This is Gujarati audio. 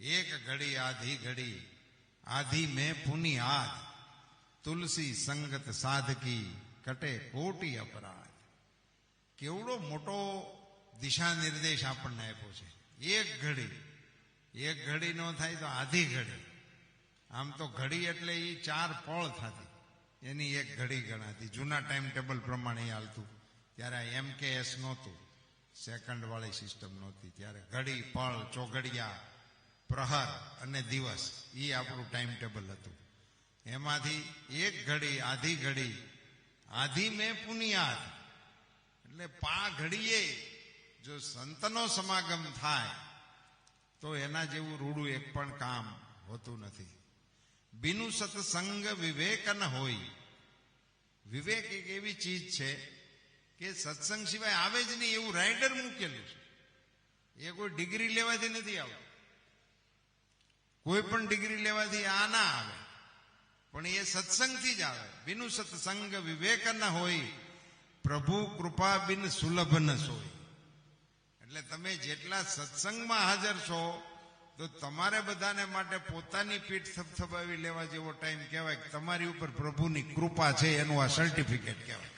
एक घड़ी आधी घड़ी आधी में पुनियाद तुलसी संगत साधकी कटे कोटि अपराध. કેવડો મોટો દિશા નિર્દેશ આપણને આપ્યો છે. એક ઘડી નો થાય તો આધી ઘડી. આમ તો ઘડી એટલે એ 4 પળ થતી, એની એક ઘડી ગણાતી. જૂના ટાઈમ ટેબલ પ્રમાણે હાલતું. ત્યારે MKS નહોતું, સેકન્ડ વાળી સિસ્ટમ નહોતી. ત્યારે ઘડી, પળ, ચોઘડિયા, પ્રહર અને દિવસ એ આપણું ટાઈમ ટેબલ હતું. એમાંથી એક ઘડી આધી ઘડી આધી મેં પુનિયાદ એટલે ઘડીએ જો સંતનો સમાગમ થાય તો એના જેવું રૂડું એક પણ કામ હોતું નથી. બિનુ સત્સંગ વિવેક ન હોય. વિવેક એક એવી ચીજ છે કે સત્સંગ સિવાય આવે જ નહીં એવું રાઇડર મૂકેલું છે. એ કોઈ ડિગ્રી લેવાથી નથી આવતું. કોઈ પણ ડિગ્રી લેવાથી આ ના આવે, પણ એ સત્સંગથી જ આવે. બિનુ સત્સંગ વિવેક ન હોય, પ્રભુ કૃપા બિન સુલભ ન સોય. એટલે તમે જેટલા સત્સંગમાં હાજર છો તો તમારે બધાને માટે પોતાની પીઠ થપથપાવી લેવા જેવો ટાઈમ કહેવાય કે તમારી ઉપર પ્રભુની કૃપા છે, એનું આ સર્ટિફિકેટ કહેવાય.